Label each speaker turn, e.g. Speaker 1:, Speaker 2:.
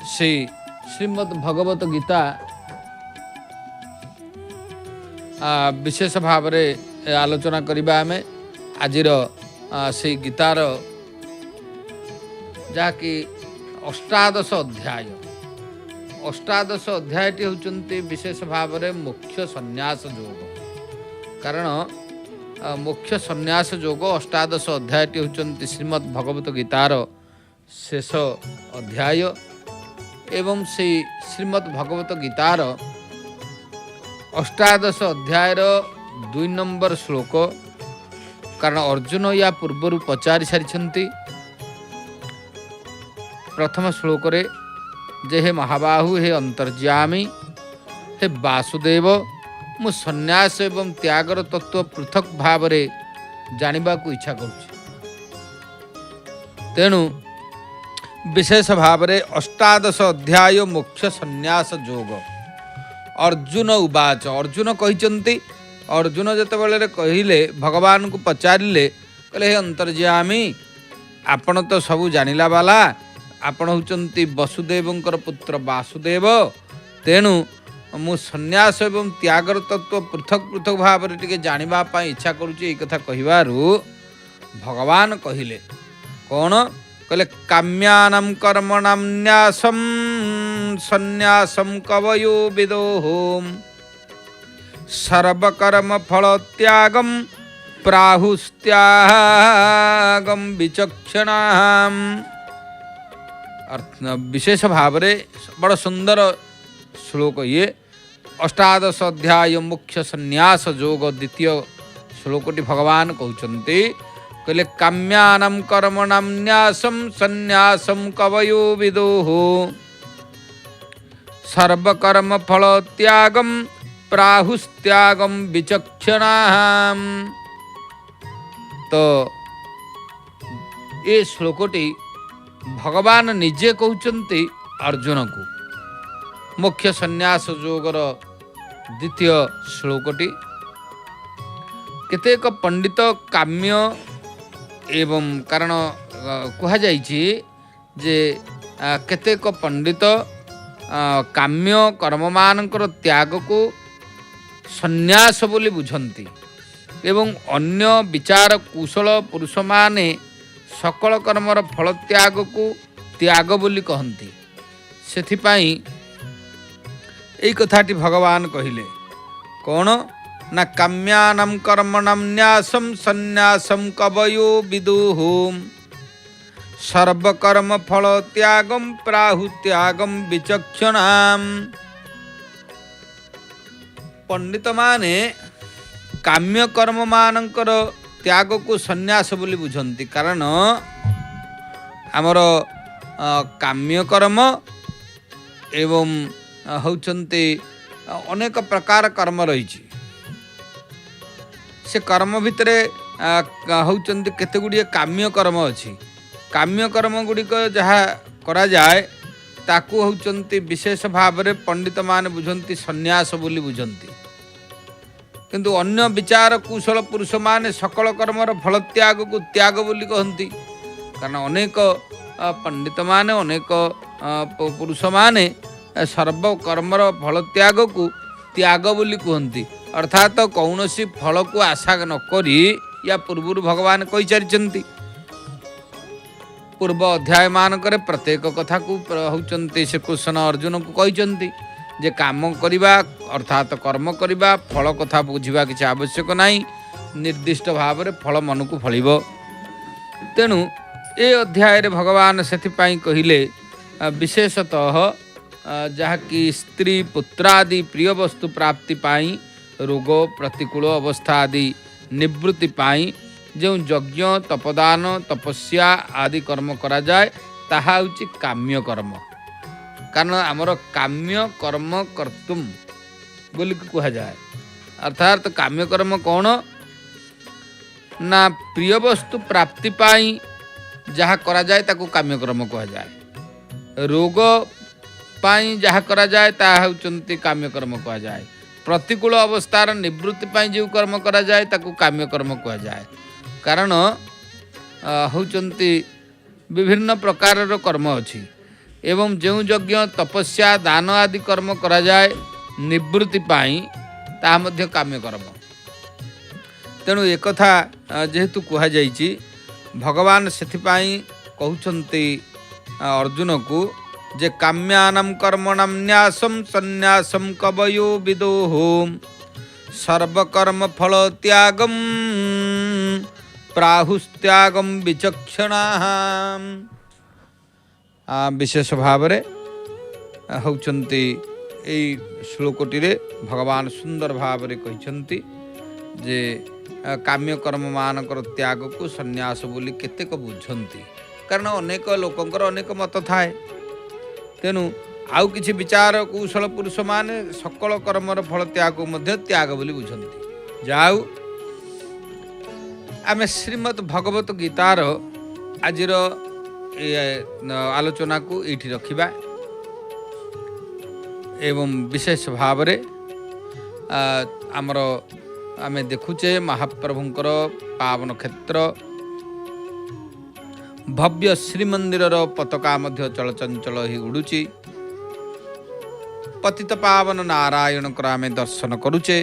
Speaker 1: श्री श्रीमद् भगवत गीता विशेष भाव में आलोचना करबा आमे आजिर से गीतार जहाँकि अष्टादश अध्याय अष्टादश अध्यायटी होचंती विशेष भाव में मुख्य संन्यास योग। कारण मुख्य संन्यास योग अष्टादश अध्यायटी होचंती श्रीमद् भगवत गीतार शेष अध्याय एवं से श्रीमद् भगवत गीतार अष्टादश अध्यायर 2 नंबर श्लोक। कारण अर्जुन या पूर्वर पचारि सारी प्रथम श्लोक रे जे हे महाबाहु हे अंतर्यामी हे वासुदेव मु संन्यास एवं त्यागर तत्व पृथक भाव रे जानिबा को इच्छा करुछि। तेणु विशेष भाव रे अष्टादश अध्याय मुख्य संन्यास योग। अर्जुन उवाच अर्जुन कहिचंती अर्जुन जेतेबेले कहिले भगवान को पचारिले कहले हे अंतर्यामी आपण तो सबू जानिला वाला आपण होचंती वसुदेवंकर पुत्र वासुदेव। तेणु मु संन्यास एवं त्यागर तत्व पृथक पृथक भाव रे टिके जानिबा पई इच्छा करूची। ए कथा कहिबारु भगवान कहिले कोन कहले काम्यानां कर्मणां न्यासं संन्यासं कवयो विदोः सर्वकर्म फल त्यागं प्राहुस्त्यागं विचक्षणाम्। विशेष भाव रे बड़ा सुंदर श्लोक ये अष्टादश अध्याय मुख्य संन्यास योग द्वितीय श्लोकटी भगवान कहते कहले काम्यानां कर्मणां न्यासं संन्यासं कवयो विदुः सर्वकर्म फल त्यागं प्राहुस्त्यागं विचक्षणाम्। तो ये श्लोकटी भगवान निजे कहते अर्जुन को मुख्य संन्यास योगर द्वितीय श्लोकटी। केतेक पंडित काम्य एवं कारण कहा जाइछि जे केतेक पंडित काम्य कर्म मानकर त्याग को संन्यास बोली बुझंती एवं अन्य विचार कुशल पुरुष माने सकल कर्मर फल त्याग को त्याग बोली कहती। सेथिपाई एई कथाटी भगवान कहिले कौन ना काम्यानां कर्मणां न्यासं संन्यासं कवयो विदुः सर्वकर्म फल त्यागं प्राहु त्यागं विचक्षणाम्। पंडित माने काम्य कर्म मानकर त्याग को संन्यास बोली बुझंती। कारण आमर काम्य कर्म एवं होचंती अनेक प्रकार कर्म रही। से कर्म भितरे होचंती केते गुड़िए काम्य कर्म अच्छी। काम्य कर्म गुड़िक जहाँ करा जाए ताकू होचंती विशेष भाव रे पंडित मान बुझंती संन्यास बोली बुझंती। किंतु अन्य विचार कुशल पुरुष माने सकल कर्मर फल त्याग को त्याग बोली कहती। कारण अनेक पंडित माने अनेक पुरुष माने सर्व कर्मर फल त्याग को त्याग बोली कहती। अर्थात कौनसी फल को आशा न करी या पूर्व भगवान कही चरिचंती। पूर्व अध्याय मानकर प्रत्येक कथा को होचंती श्री कृष्ण अर्जुन को कहते जे काम करिबा अर्थात कर्म करिबा फल कथा बुझिबा किसी आवश्यक नहीं। निर्दिष्ट भाव रे फल मन को फलिबो। तेणु ए अध्याय रे भगवान सेथिपाई कहिले विशेषतः जहाँकि स्त्री पुत्रादि प्रिय वस्तु प्राप्ति पाई रोग प्रतिकूल अवस्था आदि निवृत्ति पाई जो यज्ञ तपदान तपस्या आदि कर्म करा जाए ताहा होछि काम्य कर्म। कारण आमर काम्य कर्म कर्तुम बोली कहा जाए। अर्थात काम्य कर्म कौन ना प्रिय वस्तु प्राप्ति पाई जहाँ करा जाए ताकू काम्य कर्म कहा जाए। रोग पाई जहाँ करा जाए ताहा होचंती काम्य कर्म कहा जाए। प्रतिकूल अवस्थार निवृत्ति पाई जो कर्म करा जाए ताकू काम्य कर्म कहा जाए। कारण होचंती विभिन्न प्रकार कर्म अच्छी। एवं जो यज्ञ तपस्या दान आदि कर्म करा जाए निवृत्ति पाई ताहा मध्य काम्य कर्म। तेणु एक जेहेतु कह जाइछि भगवान सेथिपाई कहउछन्ति अर्जुन को जे काम्यानां कर्मणां न्यासं सन्यासं कवयो विदोः सर्वकर्म फल त्यागम प्राहुस्त्यागम विचक्षणाः। विशेष भाव होउछन्ति एई श्लोकटी रे भगवान सुंदर भाव रे कहिछन्ति जे काम्य कर्म मानकर त्याग को सन्यास बोली केतेक बुझन्ति। कारण अनेक लोकंकर अनेक मत थाए। तेणु आउ किछि विचार कौशल पुरुष माने सकल कर्मर फल त्याग को मध्य त्याग बोली बुझन्ति। जाऊ आमे श्रीमद् भगवत गीतार आजिर आलोचना को एठी रखिबा एवं विशेष भाव रे आमर आमे देखुचे महाप्रभुंकर पावन क्षेत्र भव्य श्रीमंदिर पताका मध्य चलचंचल ही उड़ुची। पतित पावन नारायण आमे दर्शन करुचे।